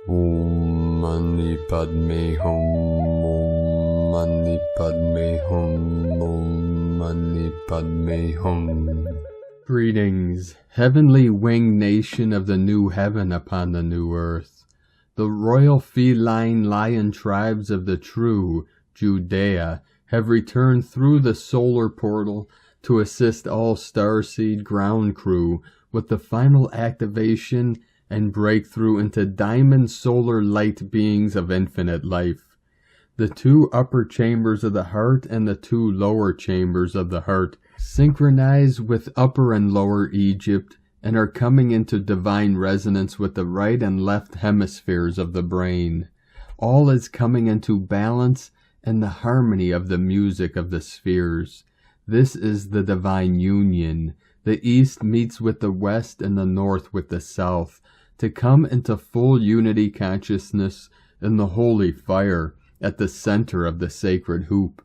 Om Mani Padme Hum, Om Mani Padme Hum, Om Mani Padme Hum. Greetings, heavenly winged nation of the new heaven upon the new earth. The royal feline lion tribes of the true Judea have returned through the solar portal to assist all Starseed ground crew with the final activation and breakthrough into diamond solar light beings of infinite life. The two upper chambers of the heart and the two lower chambers of the heart synchronize with upper and lower Egypt and are coming into divine resonance with the right and left hemispheres of the brain. All is coming into balance and the harmony of the music of the spheres. This is the divine union. The east meets with the west and the north with the south to come into full unity consciousness in the holy fire at the center of the sacred hoop.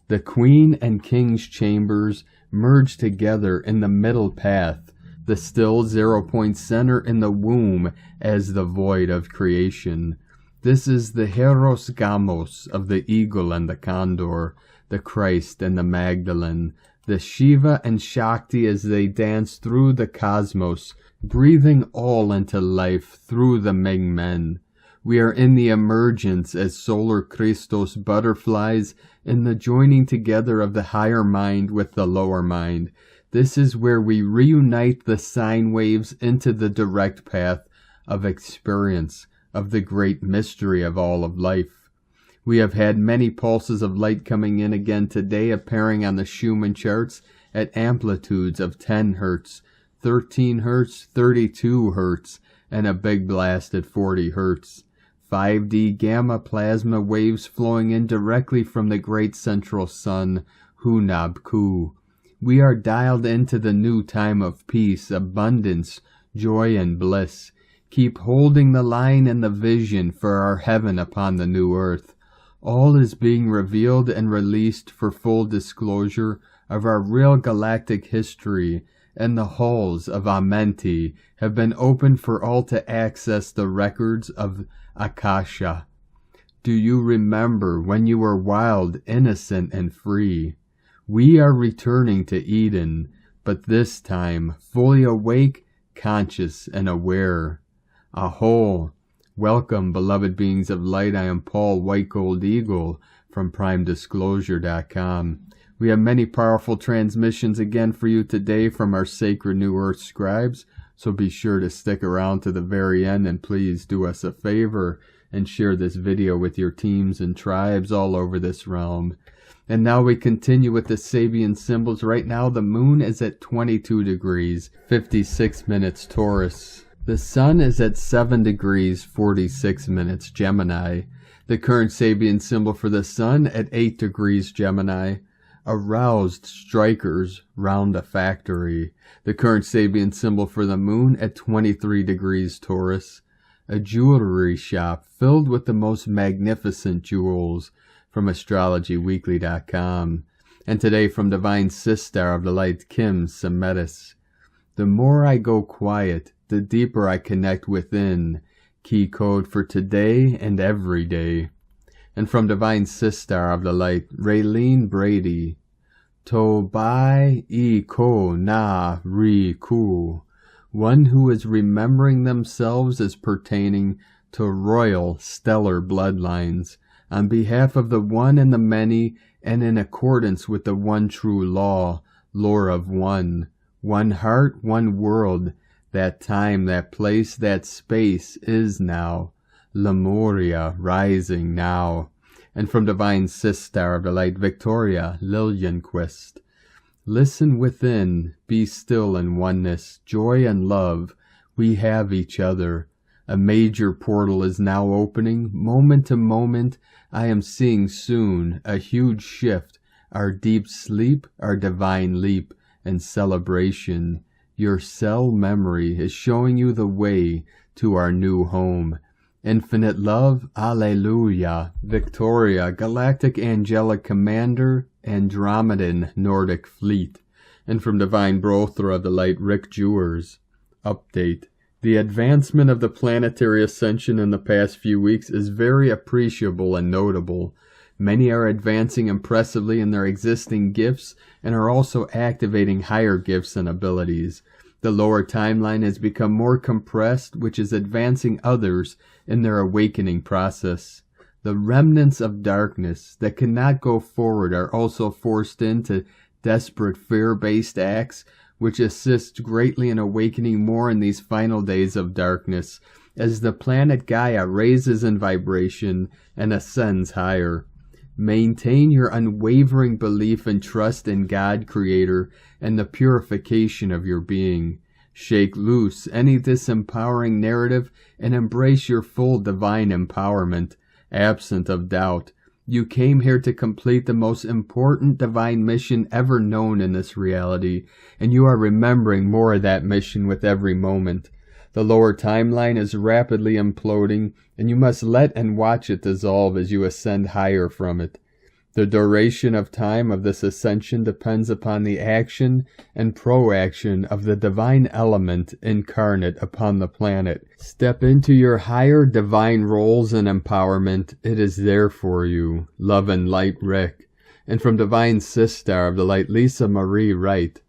The queen and king's chambers merge together in the middle path, the still 0-point center in the womb as the void of creation. This is the Heros Gamos of the eagle and the condor, the Christ and the Magdalene, the Shiva and Shakti as they dance through the cosmos, breathing all into life through the Ming Men. We are in the emergence as solar Christos butterflies in the joining together of the higher mind with the lower mind. This is where we reunite the sine waves into the direct path of experience of the great mystery of all of life. We have had many pulses of light coming in again today, appearing on the Schumann charts at amplitudes of 10 Hz, 13 Hz, 32 Hz, and a big blast at 40 Hz. 5D gamma plasma waves flowing in directly from the great central sun, Hunab-Ku. We are dialed into the new time of peace, abundance, joy, and bliss. Keep holding the line and the vision for our heaven upon the new earth. All is being revealed and released for full disclosure of our real galactic history, and the halls of Amenti have been opened for all to access the records of Akasha. Do you remember when you were wild, innocent, and free? We are returning to Eden, but this time fully awake, conscious, and aware. Aho! Welcome, beloved beings of light. I am Paul White Gold Eagle from PrimeDisclosure.com. We have many powerful transmissions again for you today from our sacred New Earth scribes, so be sure to stick around to the very end, and please do us a favor and share this video with your teams and tribes all over this realm. And now we continue with the Sabian symbols. Right now the moon is at 22 degrees, 56 minutes Taurus. The sun is at 7 degrees, 46 minutes Gemini. The current Sabian symbol for the sun at 8 degrees Gemini. Aroused strikers round a factory. The current Sabian symbol for the moon at 23 degrees Taurus. A jewelry shop filled with the most magnificent jewels from astrologyweekly.com. And today from Divine Sister of the Light, Kim Semetis. The more I go quiet, the deeper I connect within. Key code for today and every day. And from Divine Sister of the Light, Raylene Brady, To Bai I Ko Na Ri Ku, one who is remembering themselves as pertaining to royal stellar bloodlines, on behalf of the one and the many, and in accordance with the one true law, lore of one heart, one world. That time, that place, that space is now. Lemuria rising now. And from Divine Sister of the Light, Victoria Lillianquist, listen within, be still in oneness, joy and love, we have each other. A major portal is now opening, moment to moment. I am seeing soon a huge shift, our deep sleep, our divine leap and celebration. Your cell memory is showing you the way to our new home. Infinite love, Alleluia. Victoria, Galactic Angelic Commander, Andromedan Nordic Fleet. And from Divine Brothra of the Light, Rick Jewers. Update. The advancement of the planetary ascension in the past few weeks is very appreciable and notable. Many are advancing impressively in their existing gifts and are also activating higher gifts and abilities. The lower timeline has become more compressed, which is advancing others in their awakening process. The remnants of darkness that cannot go forward are also forced into desperate fear-based acts, which assists greatly in awakening more in these final days of darkness, as the planet Gaia raises in vibration and ascends higher. Maintain your unwavering belief and trust in God Creator and the purification of your being. Shake loose any disempowering narrative and embrace your full divine empowerment, absent of doubt. You came here to complete the most important divine mission ever known in this reality, and you are remembering more of that mission with every moment. The lower timeline is rapidly imploding, and you must let and watch it dissolve as you ascend higher from it. The duration of time of this ascension depends upon the action and proaction of the divine element incarnate upon the planet. Step into your higher divine roles and empowerment. It is there for you. Love and light, Rick. And from Divine Sister of the Light, Lisa Marie, write,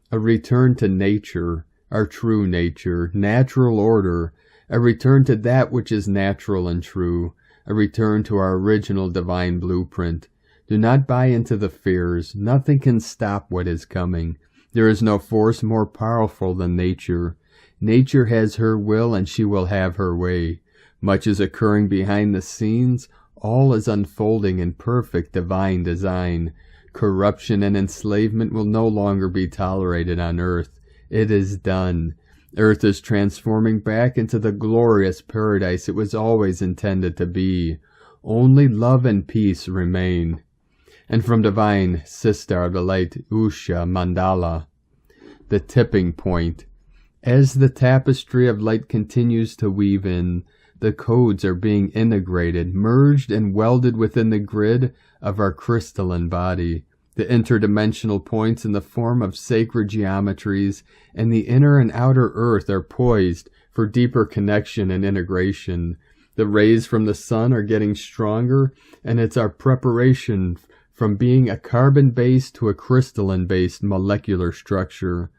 a return to nature, our true nature, natural order, a return to that which is natural and true, a return to our original divine blueprint. Do not buy into the fears. Nothing can stop what is coming. There is no force more powerful than nature. Nature has her will and she will have her way. Much is occurring behind the scenes. All is unfolding in perfect divine design. Corruption and enslavement will no longer be tolerated on earth. It is done. Earth is transforming back into the glorious paradise it was always intended to be. Only love and peace remain. And from Divine Sister of the Light, Usha Mandala, the tipping point. As the tapestry of light continues to weave in, the codes are being integrated, merged and welded within the grid of our crystalline body. The interdimensional points in the form of sacred geometries and the inner and outer earth are poised for deeper connection and integration. The rays from the sun are getting stronger, and it's our preparation from being a carbon-based to a crystalline-based molecular structure.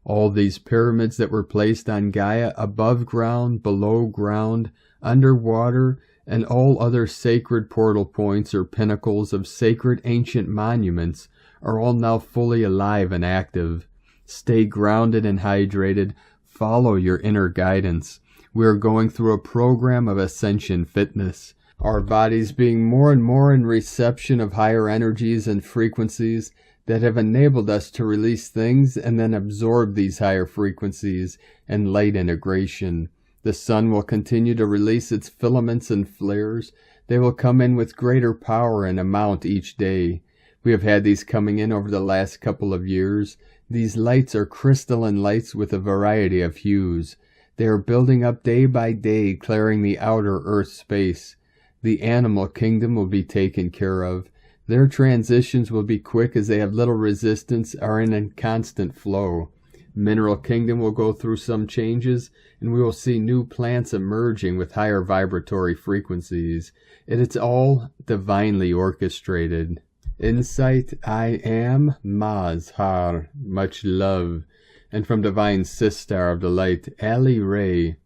All these pyramids that were placed on Gaia above ground, below ground, underwater, and all other sacred portal points or pinnacles of sacred ancient monuments are all now fully alive and active. Stay grounded and hydrated. Follow your inner guidance. We are going through a program of ascension fitness. Our bodies being more and more in reception of higher energies and frequencies that have enabled us to release things and then absorb these higher frequencies and light integration. The sun will continue to release its filaments and flares. They will come in with greater power and amount each day. We have had these coming in over the last couple of years. These lights are crystalline lights with a variety of hues. They are building up day by day, clearing the outer earth space. The animal kingdom will be taken care of. Their transitions will be quick as they have little resistance, are in a constant flow. Mineral kingdom will go through some changes, and we will see new plants emerging with higher vibratory frequencies. It is all divinely orchestrated. Insight, I am Mazhar. Much love. And from Divine Sister of the Light, Ali Ray.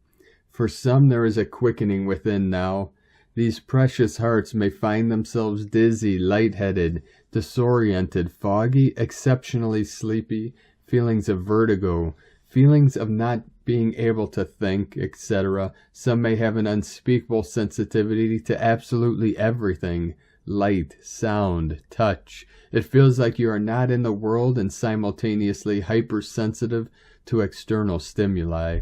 For some there is a quickening within now. These precious hearts may find themselves dizzy, lightheaded, disoriented, foggy, exceptionally sleepy, feelings of vertigo, feelings of not being able to think, etc. Some may have an unspeakable sensitivity to absolutely everything. Light, sound, touch. It feels like you are not in the world and simultaneously hypersensitive to external stimuli.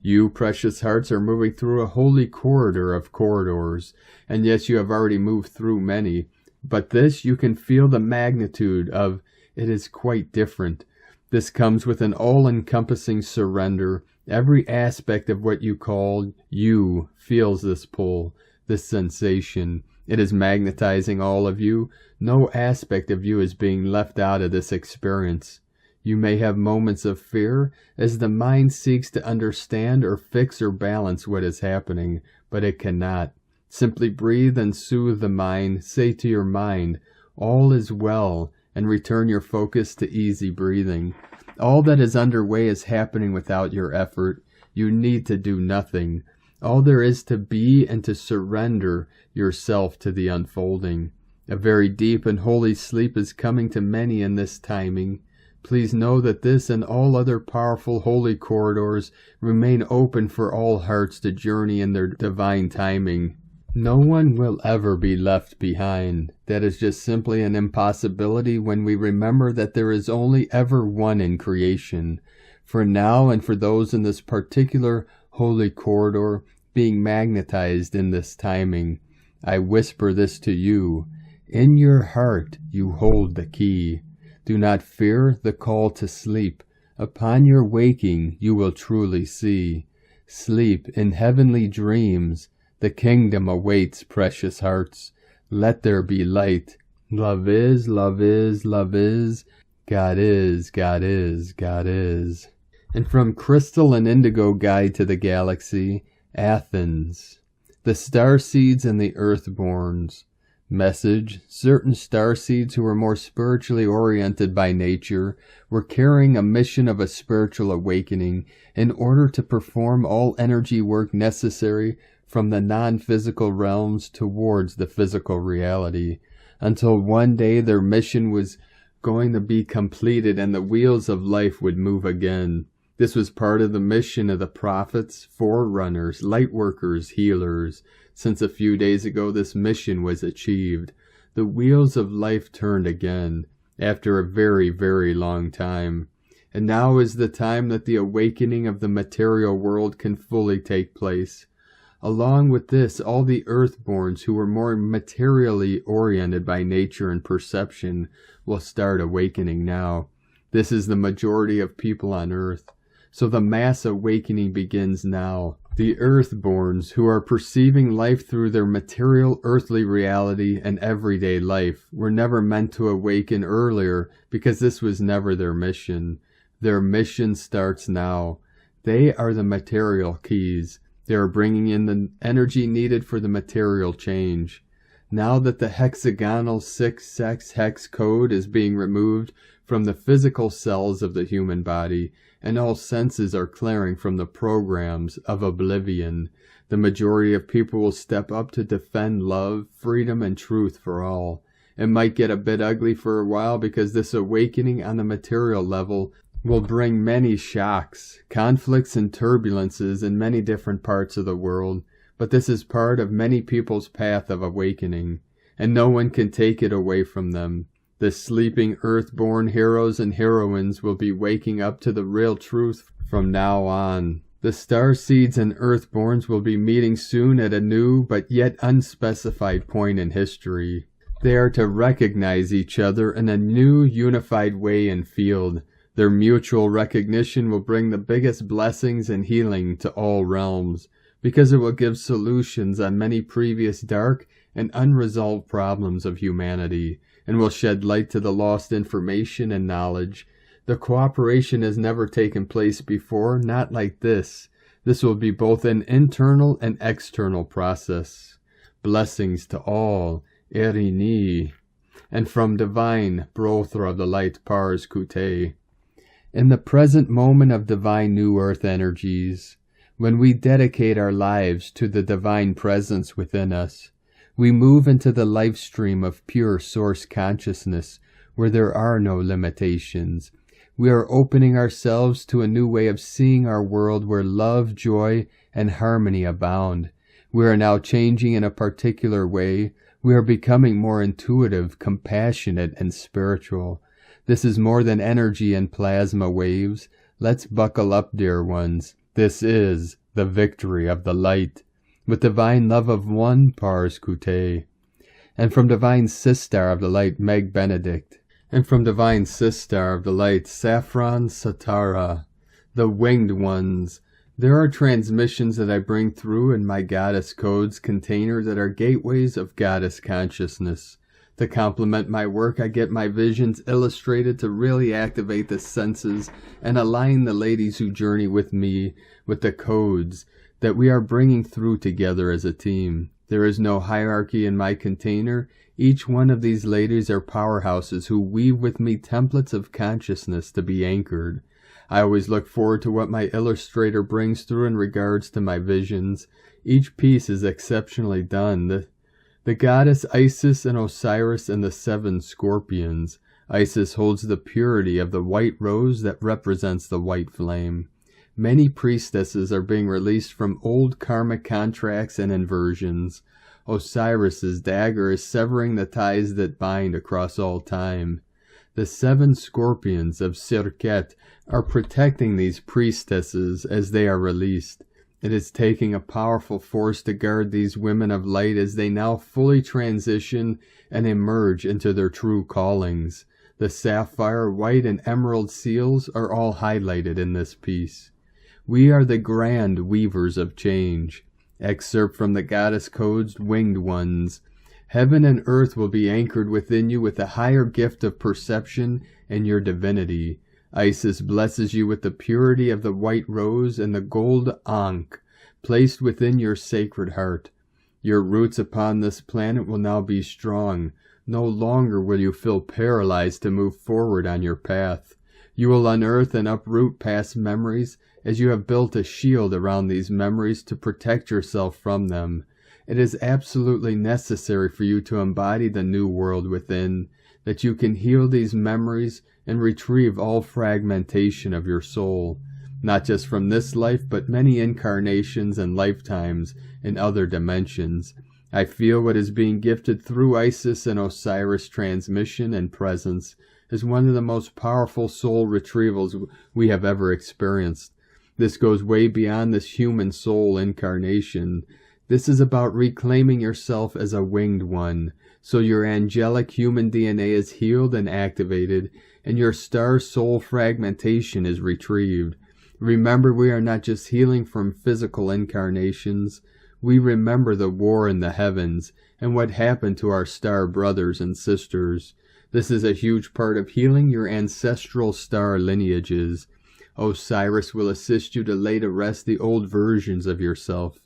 You, precious hearts, are moving through a holy corridor of corridors, and yes, you have already moved through many, but this you can feel the magnitude of. It is quite different. This comes with an all-encompassing surrender. Every aspect of what you call you feels this pull, this sensation. It is magnetizing all of you. No aspect of you is being left out of this experience. You may have moments of fear as the mind seeks to understand or fix or balance what is happening, but it cannot. Simply breathe and soothe the mind. Say to your mind, all is well, and return your focus to easy breathing. All that is underway is happening without your effort. You need to do nothing. All there is to be and to surrender yourself to the unfolding. A very deep and holy sleep is coming to many in this timing. Please know that this and all other powerful holy corridors remain open for all hearts to journey in their divine timing. No one will ever be left behind. That is just simply an impossibility when we remember that there is only ever one in creation. For now and for those in this particular holy corridor being magnetized in this timing, I whisper this to you. In your heart you hold the key. Do not fear the call to sleep. Upon your waking you will truly see. Sleep in heavenly dreams. The kingdom awaits, precious hearts. Let there be light. Love is, love is, love is. God is, God is, God is. And from Crystal and Indigo Guide to the Galaxy, Athens. The Starseeds and the EARTHBORNS. Message: certain starseeds who were more spiritually oriented by nature were carrying a mission of a spiritual awakening in order to perform all energy work necessary from the non-physical realms towards the physical reality, until one day their mission was going to be completed and the wheels of life would move again. This was part of the mission of the prophets, forerunners, lightworkers, healers. Since a few days ago this mission was achieved. The wheels of life turned again, after a very, very long time. And now is the time that the awakening of the material world can fully take place. Along with this, all the EARTHBORNS who were more materially oriented by nature and perception will start awakening now. This is the majority of people on Earth. So the mass awakening begins now. The EARTHBORNS, who are perceiving life through their material earthly reality and everyday life, were never meant to awaken earlier because this was never their mission. Their mission starts now. They are the material keys. They are bringing in the energy needed for the material change. Now that the hexagonal 6-sex hex code is being removed from the physical cells of the human body, and all senses are clearing from the programs of oblivion, the majority of people will step up to defend love, freedom, and truth for all. It might get a bit ugly for a while because this awakening on the material level will bring many shocks, conflicts, and turbulences in many different parts of the world, but this is part of many people's path of awakening, and no one can take it away from them. The sleeping earthborn heroes and heroines will be waking up to the real truth from now on. The Starseeds and EARTHBORNS will be meeting soon at a new but yet unspecified point in history. They are to recognize each other in a new unified way and field. Their mutual recognition will bring the biggest blessings and healing to all realms, because it will give solutions on many previous dark and unresolved problems of humanity, and will shed light to the lost information and knowledge. The cooperation has never taken place before, not like this. This will be both an internal and external process. Blessings to all, Irene E. And from Divine, Brothra of the Light Pars Kute. In the present moment of divine New Earth energies, when we dedicate our lives to the divine presence within us, we move into the life stream of pure source consciousness where there are no limitations. We are opening ourselves to a new way of seeing our world where love, joy, and harmony abound. We are now changing in a particular way. We are becoming more intuitive, compassionate, and spiritual. This is more than energy and plasma waves. Let's buckle up, dear ones. This is the victory of the light. With divine love of one, Pars Kute. And from divine Sistar of the Light, Meg Benedict. And from divine Sistar of the Light, Saffron Satara. The winged ones. There are transmissions that I bring through in my Goddess Codes container that are gateways of Goddess consciousness. To complement my work, I get my visions illustrated to really activate the senses and align the ladies who journey with me with the codes that we are bringing through together as a team. There is no hierarchy in my container. Each one of these ladies are powerhouses who weave with me templates of consciousness to be anchored. I always look forward to what my illustrator brings through in regards to my visions. Each piece is exceptionally done. The goddess Isis and Osiris and the 7 scorpions. Isis holds the purity of the white rose that represents the white flame. Many priestesses are being released from old karmic contracts and inversions. Osiris's dagger is severing the ties that bind across all time. The 7 scorpions of Serket are protecting these priestesses as they are released. It is taking a powerful force to guard these women of light as they now fully transition and emerge into their true callings. The sapphire, white, and emerald seals are all highlighted in this piece. We are the grand weavers of change. Excerpt from the Goddess Code's Winged Ones. Heaven and earth will be anchored within you with a higher gift of perception and your divinity. Isis blesses you with the purity of the white rose and the gold ankh placed within your sacred heart. Your roots upon this planet will now be strong. No longer will you feel paralyzed to move forward on your path. You will unearth and uproot past memories as you have built a shield around these memories to protect yourself from them. It is absolutely necessary for you to embody the new world within, that you can heal these memories and retrieve all fragmentation of your soul, not just from this life, but many incarnations and lifetimes in other dimensions. I feel what is being gifted through Isis and Osiris transmission and presence is one of the most powerful soul retrievals we have ever experienced. This goes way beyond this human soul incarnation. This is about reclaiming yourself as a winged one, so your angelic human DNA is healed and activated, and your star soul fragmentation is retrieved. Remember, we are not just healing from physical incarnations. We remember the war in the heavens and what happened to our star brothers and sisters. This is a huge part of healing your ancestral star lineages. Osiris will assist you to lay to rest the old versions of yourself.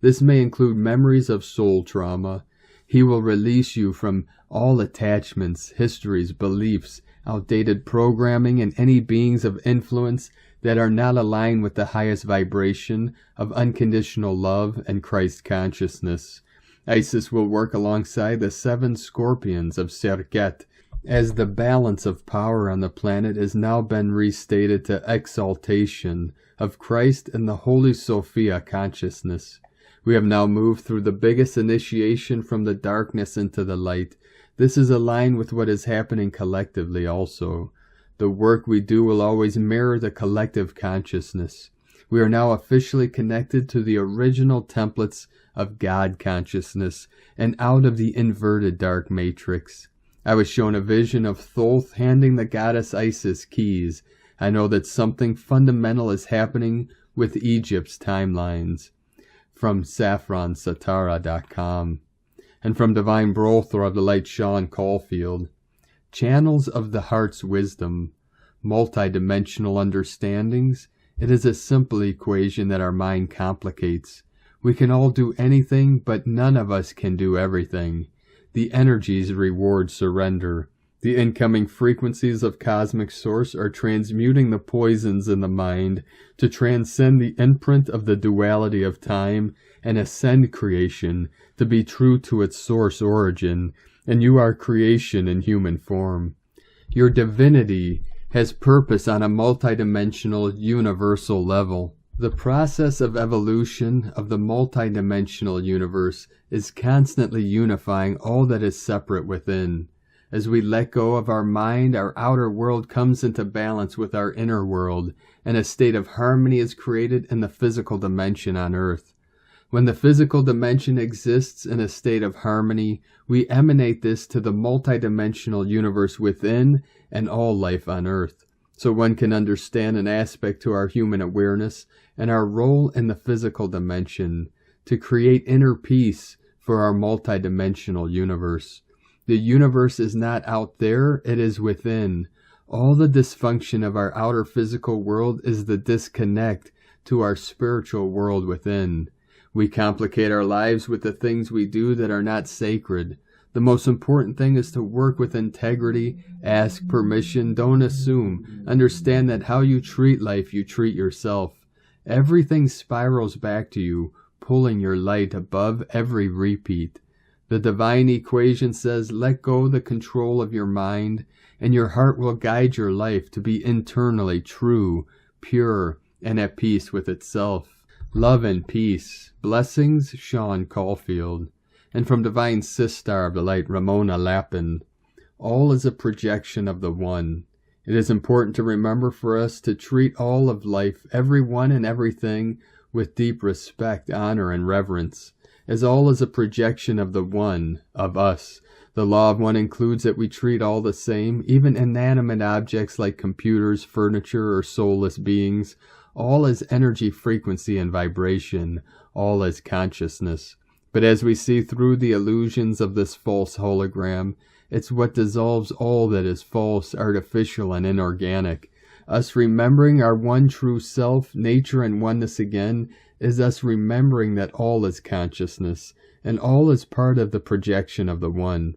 This may include memories of soul trauma. He will release you from all attachments, histories, beliefs, outdated programming, and any beings of influence that are not aligned with the highest vibration of unconditional love and Christ consciousness. Isis will work alongside the 7 scorpions of Serket, as the balance of power on the planet has now been restated to exaltation of Christ and the Holy Sophia consciousness. We have now moved through the biggest initiation from the darkness into the light. This is aligned with what is happening collectively also. The work we do will always mirror the collective consciousness. We are now officially connected to the original templates of God consciousness and out of the inverted dark matrix. I was shown a vision of Thoth handing the goddess Isis keys. I know that something fundamental is happening with Egypt's timelines. From saffronsatara.com. And from Divine Brothor of the Light Sean Caulfield. Channels of the heart's wisdom. Multidimensional understandings. It is a simple equation that our mind complicates. We can all do anything, but none of us can do everything. The energies reward surrender. The incoming frequencies of cosmic source are transmuting the poisons in the mind to transcend the imprint of the duality of time and ascend creation to be true to its source origin, and you are creation in human form. Your divinity has purpose on a multidimensional, universal level. The process of evolution of the multidimensional universe is constantly unifying all that is separate within. As we let go of our mind, our outer world comes into balance with our inner world, and a state of harmony is created in the physical dimension on Earth. When the physical dimension exists in a state of harmony, we emanate this to the multidimensional universe within and all life on Earth, so one can understand an aspect to our human awareness and our role in the physical dimension to create inner peace for our multidimensional universe. The universe is not out there, it is within. All the dysfunction of our outer physical world is the disconnect to our spiritual world within. We complicate our lives with the things we do that are not sacred. The most important thing is to work with integrity, ask permission, don't assume. Understand that how you treat life, you treat yourself. Everything spirals back to you, pulling your light above every repeat. The divine equation says, let go the control of your mind, and your heart will guide your life to be internally true, pure, and at peace with itself. Love and peace. Blessings, Sean Caulfield. And from Divine Sistar of the Light, Ramona Lappin. All is a projection of the One. It is important to remember for us to treat all of life, everyone and everything, with deep respect, honor, and reverence, as all is a projection of the One, of us. The law of one includes that we treat all the same, even inanimate objects like computers, furniture, or soulless beings, all as energy, frequency, and vibration, all as consciousness. But as we see through the illusions of this false hologram, it's what dissolves all that is false, artificial, and inorganic. Us remembering our one true self, nature, and oneness again, is us remembering that all is consciousness, and all is part of the projection of the One.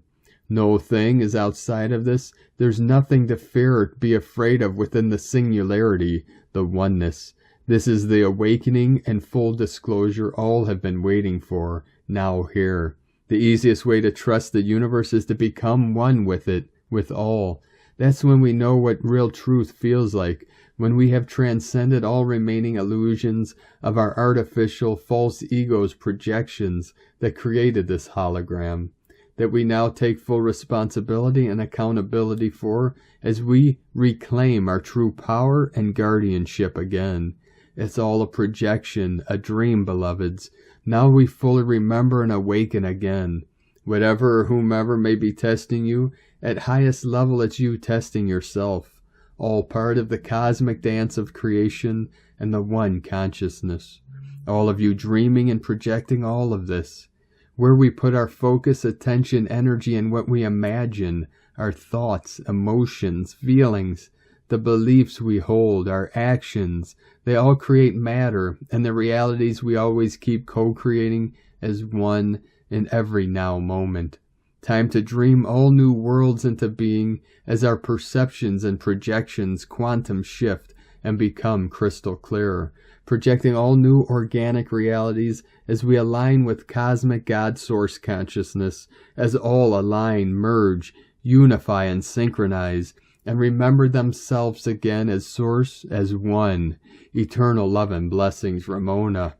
No thing is outside of this. There's nothing to fear or be afraid of within the singularity, the oneness. This is the awakening and full disclosure all have been waiting for, now here. The easiest way to trust the universe is to become one with it, with all. That's when we know what real truth feels like, when we have transcended all remaining illusions of our artificial, false ego's projections that created this hologram, that we now take full responsibility and accountability for as we reclaim our true power and guardianship again. It's all a projection, a dream, beloveds. Now we fully remember and awaken again. Whatever or whomever may be testing you, at highest level it's you testing yourself. All part of the cosmic dance of creation and the one consciousness. All of you dreaming and projecting all of this. Where we put our focus, attention, energy, and what we imagine, our thoughts, emotions, feelings, the beliefs we hold, our actions, they all create matter, and the realities we always keep co-creating as one in every now moment. Time to dream all new worlds into being as our perceptions and projections quantum shift and become crystal clear, projecting all new organic realities as we align with cosmic God Source consciousness, as all align, merge, unify, and synchronize, and remember themselves again as Source, as one. Eternal love and blessings, Ramona.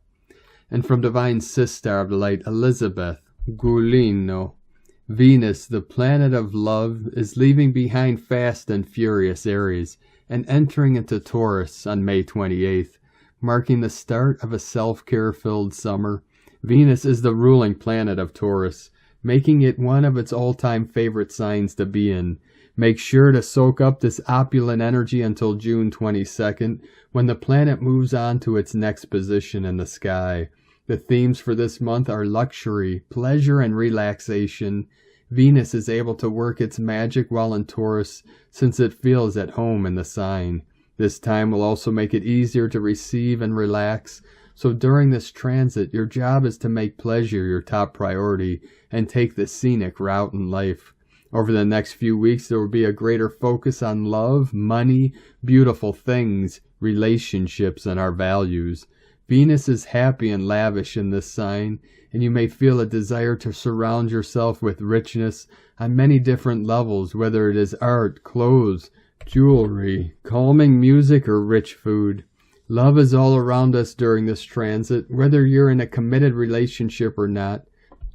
And from Divine Sistar of the Light, Elizabeth Gulino. Venus, the planet of love, is leaving behind fast and furious Aries and entering into Taurus on May 28th, marking the start of a self-care-filled summer. Venus is the ruling planet of Taurus, making it one of its all-time favorite signs to be in. Make sure to soak up this opulent energy until June 22nd, when the planet moves on to its next position in the sky. The themes for this month are luxury, pleasure, and relaxation. Venus is able to work its magic while in Taurus, since it feels at home in the sign. This time will also make it easier to receive and relax. So during this transit, your job is to make pleasure your top priority and take the scenic route in life. Over the next few weeks, there will be a greater focus on love, money, beautiful things, relationships, and our values. Venus is happy and lavish in this sign, and you may feel a desire to surround yourself with richness on many different levels, whether it is art, clothes, jewelry, calming music, or rich food. Love is all around us during this transit, whether you're in a committed relationship or not.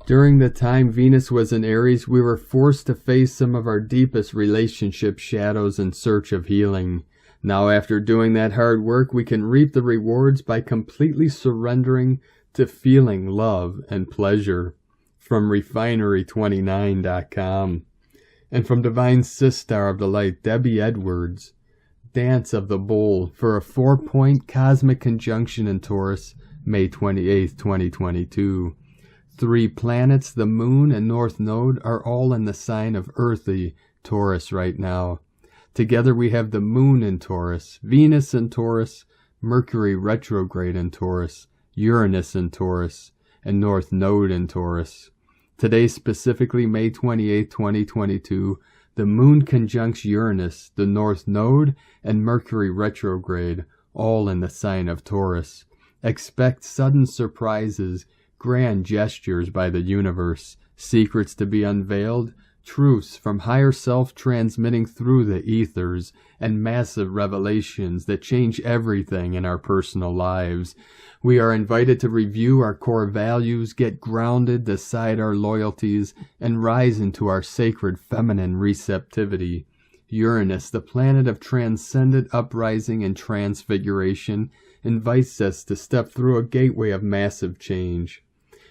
During the time Venus was in Aries, we were forced to face some of our deepest relationship shadows in search of healing. Now, after doing that hard work, we can reap the rewards by completely surrendering to feeling love and pleasure. From Refinery29.com. And from Divine Sistar of the Light, Debbie Edwards. Dance of the Bull for a 4-point cosmic conjunction in Taurus, May 28, 2022. 3 planets, the moon and north node, are all in the sign of earthy Taurus right now. Together we have the moon in Taurus, Venus in Taurus, Mercury retrograde in Taurus, Uranus in Taurus, and north node in Taurus. Today, specifically May 28, 2022, the moon conjuncts Uranus, the north node, and Mercury retrograde, all in the sign of Taurus. Expect sudden surprises, grand gestures by the universe, secrets to be unveiled, truths from higher self transmitting through the ethers, and massive revelations that change everything in our personal lives. We are invited to review our core values, get grounded, decide our loyalties, and rise into our sacred feminine receptivity. Uranus, the planet of transcendent uprising and transfiguration, invites us to step through a gateway of massive change.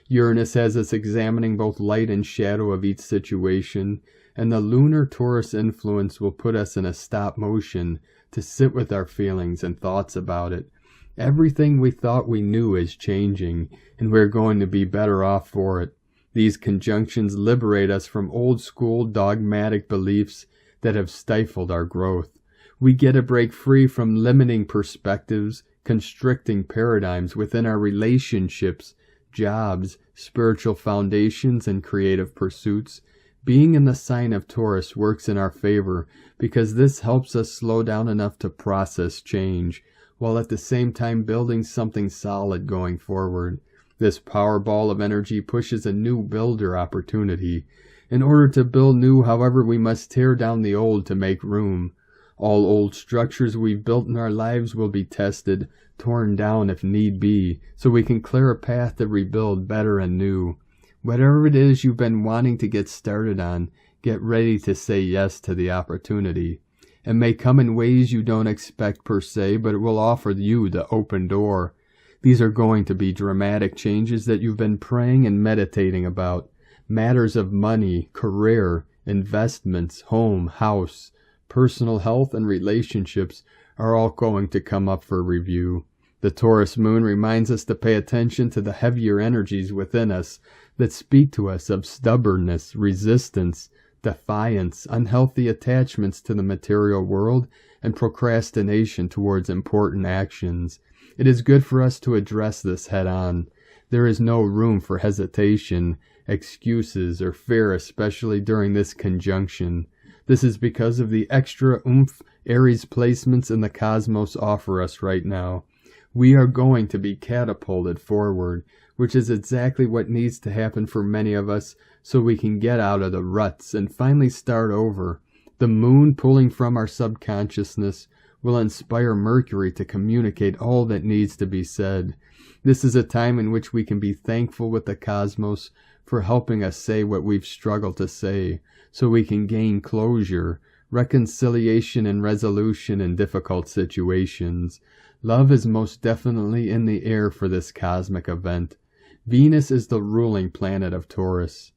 Uranus has us examining both light and shadow of each situation, and the lunar Taurus influence will put us in a stop motion to sit with our feelings and thoughts about it. Everything we thought we knew is changing, and we're going to be better off for it. These conjunctions liberate us from old-school dogmatic beliefs that have stifled our growth. We get to break free from limiting perspectives, constricting paradigms within our relationships, jobs, spiritual foundations, and creative pursuits. Being in the sign of Taurus works in our favor because this helps us slow down enough to process change, while at the same time building something solid going forward. This power ball of energy pushes a new builder opportunity. In order to build new, however, we must tear down the old to make room. All old structures we've built in our lives will be tested, torn down if need be, so we can clear a path to rebuild better and new. Whatever it is you've been wanting to get started on, get ready to say yes to the opportunity. It may come in ways you don't expect per se, but it will offer you the open door. These are going to be dramatic changes that you've been praying and meditating about. Matters of money, career, investments, home, house, personal health, and relationships are all going to come up for review. The Taurus moon reminds us to pay attention to the heavier energies within us that speak to us of stubbornness, resistance, defiance, unhealthy attachments to the material world, and procrastination towards important actions. It is good for us to address this head on. There is no room for hesitation, excuses, or fear, especially during this conjunction. This is because of the extra oomph Aries placements in the cosmos offer us right now. We are going to be catapulted forward, which is exactly what needs to happen for many of us so we can get out of the ruts and finally start over. The moon pulling from our subconsciousness will inspire Mercury to communicate all that needs to be said. This is a time in which we can be thankful with the cosmos for helping us say what we've struggled to say, so we can gain closure, reconciliation, and resolution in difficult situations. Love is most definitely in the air for this cosmic event. Venus is the ruling planet of Taurus.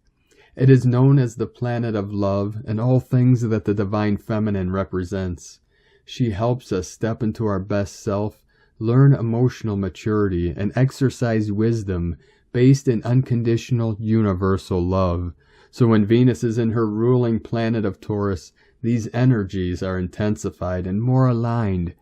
It is known as the planet of love and all things that the divine feminine represents. She helps us step into our best self, learn emotional maturity, and exercise wisdom based in unconditional universal love. So when Venus is in her ruling planet of Taurus, these energies are intensified and more aligned.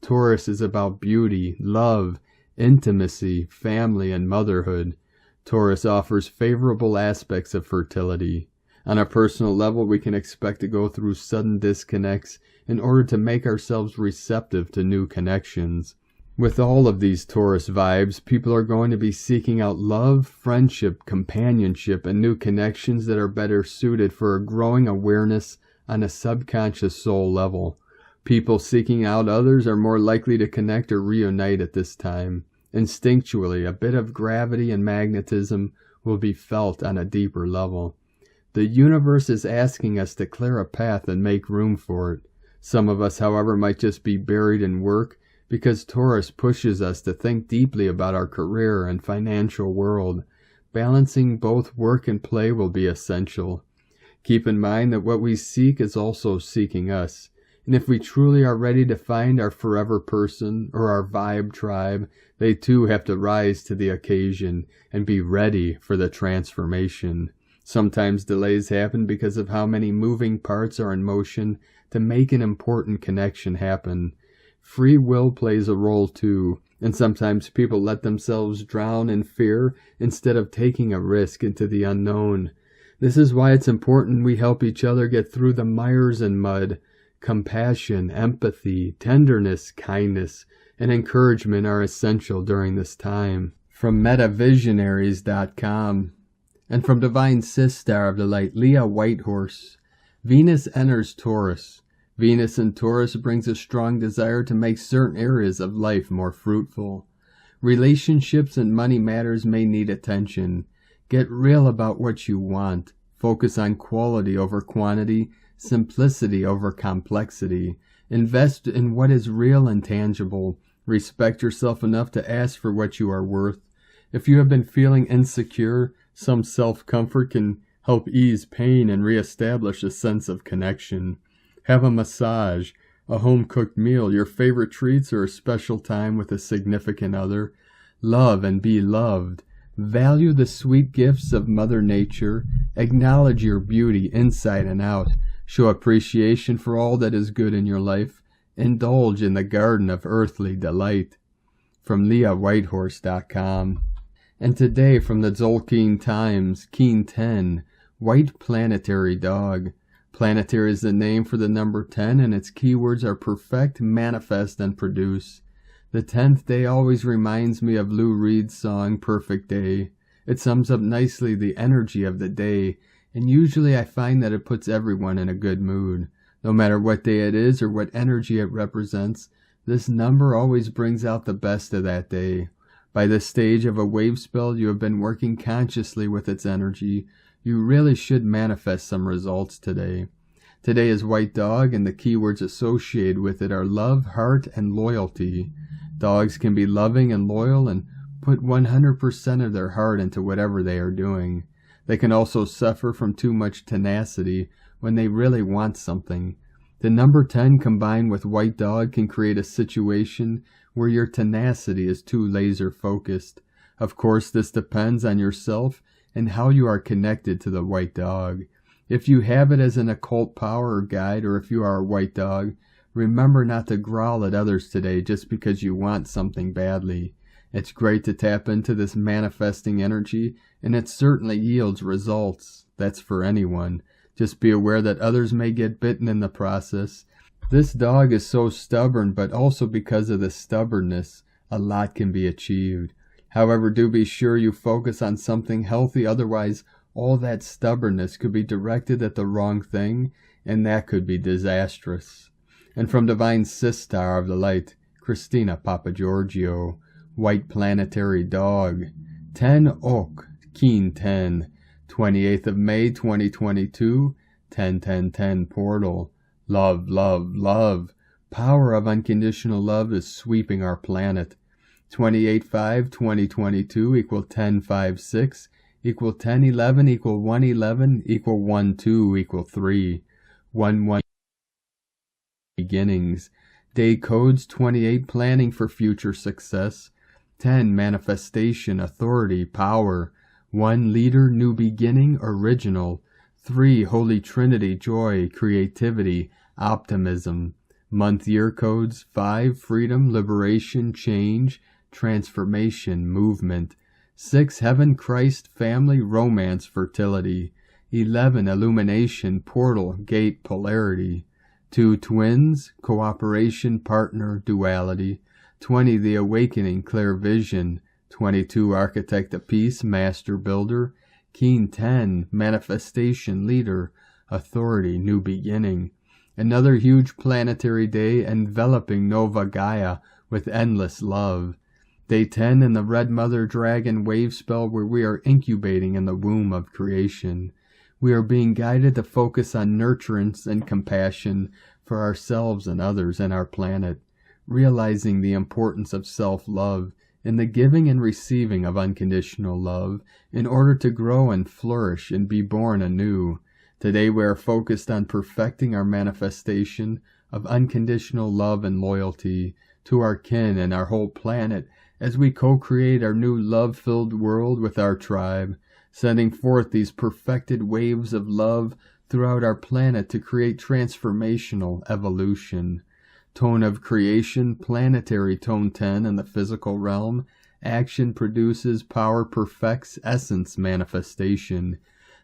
Taurus is about beauty, love, intimacy, family, and motherhood. Taurus offers favorable aspects of fertility. On a personal level, we can expect to go through sudden disconnects in order to make ourselves receptive to new connections. With all of these Taurus vibes, people are going to be seeking out love, friendship, companionship, and new connections that are better suited for a growing awareness on a subconscious soul level. People seeking out others are more likely to connect or reunite at this time. Instinctually, a bit of gravity and magnetism will be felt on a deeper level. The universe is asking us to clear a path and make room for it. Some of us, however, might just be buried in work because Taurus pushes us to think deeply about our career and financial world. Balancing both work and play will be essential. Keep in mind that what we seek is also seeking us. And if we truly are ready to find our forever person or our vibe tribe, they too have to rise to the occasion and be ready for the transformation. Sometimes delays happen because of how many moving parts are in motion to make an important connection happen. Free will plays a role too, and sometimes people let themselves drown in fear instead of taking a risk into the unknown. This is why it's important we help each other get through the mires and mud. Compassion, empathy, tenderness, kindness, and encouragement are essential during this time. From metavisionaries.com. And from Divine Sis Star of the Light, Leah Whitehorse. Venus enters Taurus. Venus in Taurus brings a strong desire to make certain areas of life more fruitful. Relationships and money matters may need attention. Get real about what you want. Focus on quality over quantity, simplicity over complexity. Invest in what is real and tangible. Respect yourself enough to ask for what you are worth. If you have been feeling insecure, some self-comfort can help ease pain and reestablish a sense of connection. Have a massage, a home-cooked meal, your favorite treats, or a special time with a significant other. Love and be loved. Value the sweet gifts of Mother Nature. Acknowledge your beauty inside and out. Show appreciation for all that is good in your life. Indulge in the garden of earthly delight. From LeahWhitehorse.com. And today from the Tzolk'in Times, Keen 10, White Planetary Dog. Planetary is the name for the number 10, and its keywords are perfect, manifest, and produce. The 10th day always reminds me of Lou Reed's song, Perfect Day. It sums up nicely the energy of the day, and usually I find that it puts everyone in a good mood. No matter what day it is or what energy it represents, this number always brings out the best of that day. By this stage of a wave spell, you have been working consciously with its energy. You really should manifest some results today. Today is White Dog, and the keywords associated with it are love, heart, and loyalty. Dogs can be loving and loyal and put 100% of their heart into whatever they are doing. They can also suffer from too much tenacity when they really want something. The number 10 combined with White Dog can create a situation where your tenacity is too laser focused. Of course, this depends on yourself and how you are connected to the White Dog. If you have it as an occult power or guide, or if you are a White Dog, remember not to growl at others today just because you want something badly. It's great to tap into this manifesting energy, and it certainly yields results. That's for anyone. Just be aware that others may get bitten in the process. This dog is so stubborn, but also because of the stubbornness, a lot can be achieved. However, do be sure you focus on something healthy, otherwise all that stubbornness could be directed at the wrong thing, and that could be disastrous. And from Divine Sis Star of the Light, Christina Papagiorgio, White Planetary Dog, 10 Oak, Keen 10, 28th of May 2022, 10-10-10 Portal. Love, love, love. Power of unconditional love is sweeping our planet. 28-5-2022 equal 10-5-6 equal 10-11 equal 1-11 equal 1-2 equal 3. 1-1 beginnings. Day codes 28 planning for future success. 10 manifestation, authority, power. 1 leader, new beginning, original. 3 Holy Trinity, joy, creativity, optimism. Month year codes 5 freedom, liberation, change, transformation, movement. 6 heaven, Christ, family, romance, fertility. 11 illumination, portal, gate, polarity. 2 twins, cooperation, partner, duality. 20 the awakening, clear vision. 22 architect of peace, master builder. Keen 10 manifestation, leader, authority, new beginning. Another huge planetary day enveloping Nova Gaia with endless love. Day 10 in the Red Mother Dragon wave spell, where we are incubating in the womb of creation. We are being guided to focus on nurturance and compassion for ourselves and others and our planet, realizing the importance of self-love and the giving and receiving of unconditional love in order to grow and flourish and be born anew. Today we are focused on perfecting our manifestation of unconditional love and loyalty to our kin and our whole planet as we co-create our new love-filled world with our tribe, sending forth these perfected waves of love throughout our planet to create transformational evolution. Tone of creation, planetary tone 10 in the physical realm. Action produces, power perfects, essence manifestation.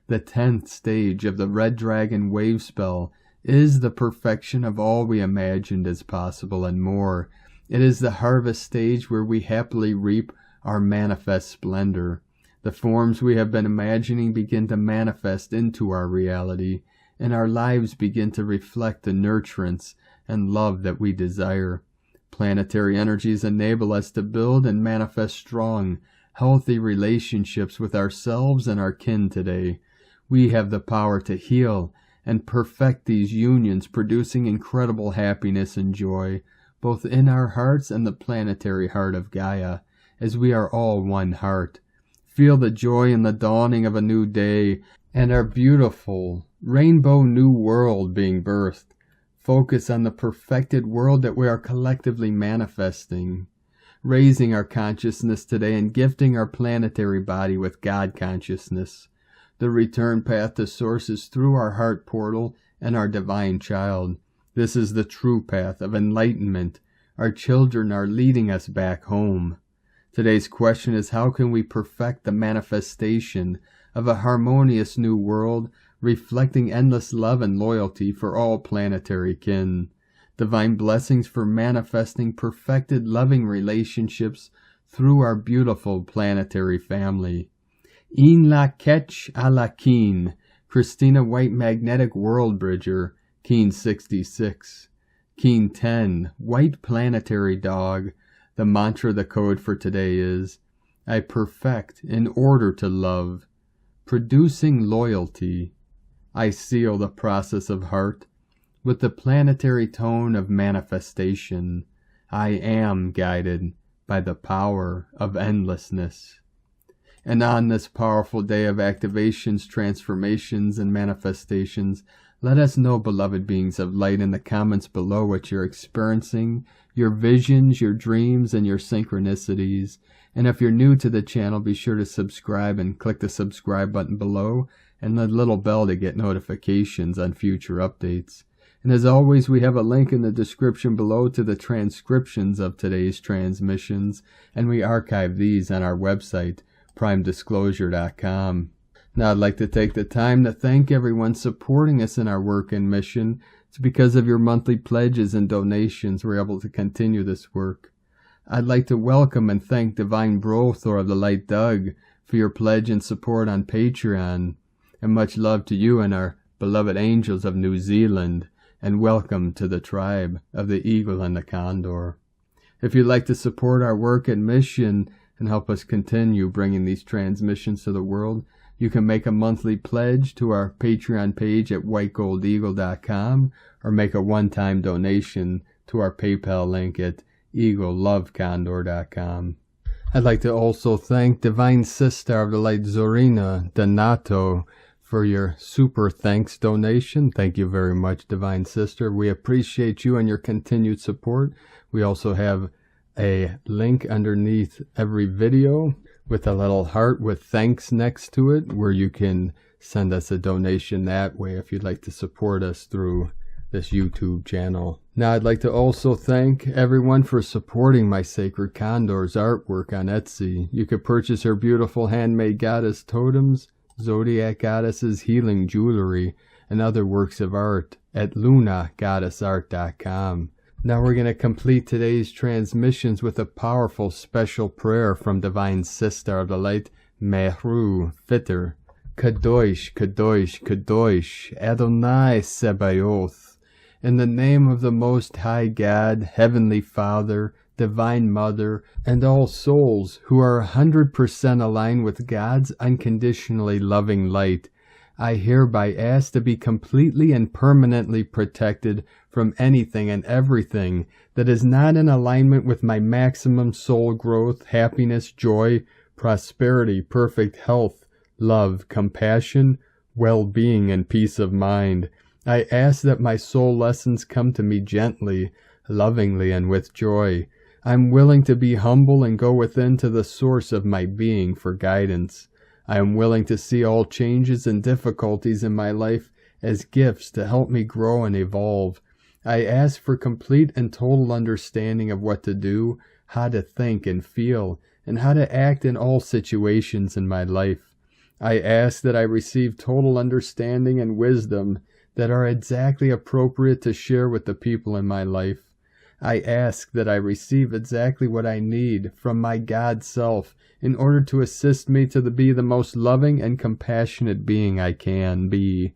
The 10th stage of the Red Dragon wave spell is the perfection of all we imagined as possible and more. It is the harvest stage where we happily reap our manifest splendor. The forms we have been imagining begin to manifest into our reality, and our lives begin to reflect the nurturance and love that we desire. Planetary energies enable us to build and manifest strong, healthy relationships with ourselves and our kin today. We have the power to heal and perfect these unions, producing incredible happiness and joy, both in our hearts and the planetary heart of Gaia, as we are all one heart. Feel the joy in the dawning of a new day and our beautiful rainbow new world being birthed. Focus on the perfected world that we are collectively manifesting, raising our consciousness today and gifting our planetary body with God consciousness. The return path to Source is through our heart portal and our divine child. This is the true path of enlightenment. Our children are leading us back home. Today's question is, how can we perfect the manifestation of a harmonious new world, reflecting endless love and loyalty for all planetary kin? Divine blessings for manifesting perfected loving relationships through our beautiful planetary family. In la ketch a la keen, Christina White Magnetic World Bridger, Keen 66. Keen 10, White Planetary Dog. The mantra, the code for today is, I perfect in order to love. Producing loyalty. I seal the process of heart with the planetary tone of manifestation. I am guided by the power of endlessness. And on this powerful day of activations, transformations, and manifestations, let us know, beloved beings of light, in the comments below what you're experiencing, your visions, your dreams, and your synchronicities. And if you're new to the channel, be sure to subscribe and click the subscribe button below and the little bell to get notifications on future updates. And as always, we have a link in the description below to the transcriptions of today's transmissions, and we archive these on our website, primedisclosure.com. Now I'd like to take the time to thank everyone supporting us in our work and mission. It's because of your monthly pledges and donations we're able to continue this work. I'd like to welcome and thank Divine Brothor of the Light Doug for your pledge and support on Patreon. And much love to you and our beloved angels of New Zealand, and welcome to the tribe of the Eagle and the Condor. If you'd like to support our work and mission and help us continue bringing these transmissions to the world, you can make a monthly pledge to our Patreon page at whitegoldeagle.com or make a one-time donation to our PayPal link at eaglelovecondor.com. I'd like to also thank Divine Sister of the Light Zorina Donato for your super thanks donation. Thank you very much, Divine Sister. We appreciate you and your continued support. We also have a link underneath every video with a little heart with thanks next to it, where you can send us a donation that way if you'd like to support us through this YouTube channel. Now I'd like to also thank everyone for supporting my Sacred Condor's artwork on Etsy. You could purchase her beautiful handmade goddess totems, zodiac goddesses, healing jewelry, and other works of art at lunagoddessart.com. Now we're going to complete today's transmissions with a powerful special prayer from Divine Sister of the Light, Mehru Fitter. Kadosh, Kadosh, Kadosh, Adonai Sebaoth. In the name of the Most High God, Heavenly Father, Divine Mother, and all souls who are 100% aligned with God's unconditionally loving light, I hereby ask to be completely and permanently protected from anything and everything that is not in alignment with my maximum soul growth, happiness, joy, prosperity, perfect health, love, compassion, well-being, and peace of mind. I ask that my soul lessons come to me gently, lovingly, and with joy. I'm willing to be humble and go within to the source of my being for guidance. I am willing to see all changes and difficulties in my life as gifts to help me grow and evolve. I ask for complete and total understanding of what to do, how to think and feel, and how to act in all situations in my life. I ask that I receive total understanding and wisdom that are exactly appropriate to share with the people in my life. I ask that I receive exactly what I need from my God self in order to assist me to be the most loving and compassionate being I can be.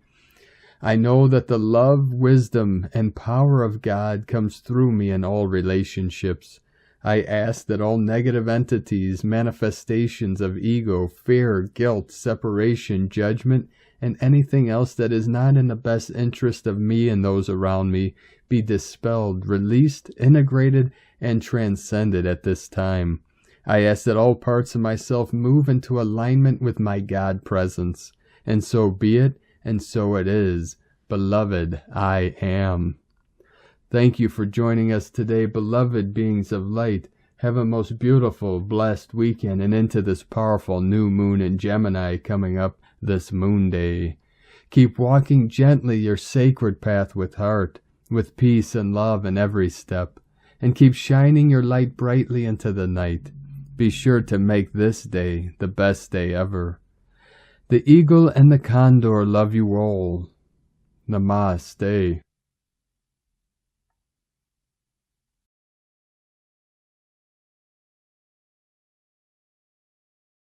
I know that the love, wisdom, and power of God comes through me in all relationships. I ask that all negative entities, manifestations of ego, fear, guilt, separation, judgment, and anything else that is not in the best interest of me and those around me be dispelled, released, integrated, and transcended at this time. I ask that all parts of myself move into alignment with my God presence, and so be it, and so it is. Beloved, I am. Thank you for joining us today, beloved beings of light. Have a most beautiful, blessed weekend and into this powerful new moon in Gemini coming up this moon day. Keep walking gently your sacred path with heart, with peace and love in every step, and keep shining your light brightly into the night. Be sure to make this day the best day ever. The eagle and the condor love you all. Namaste.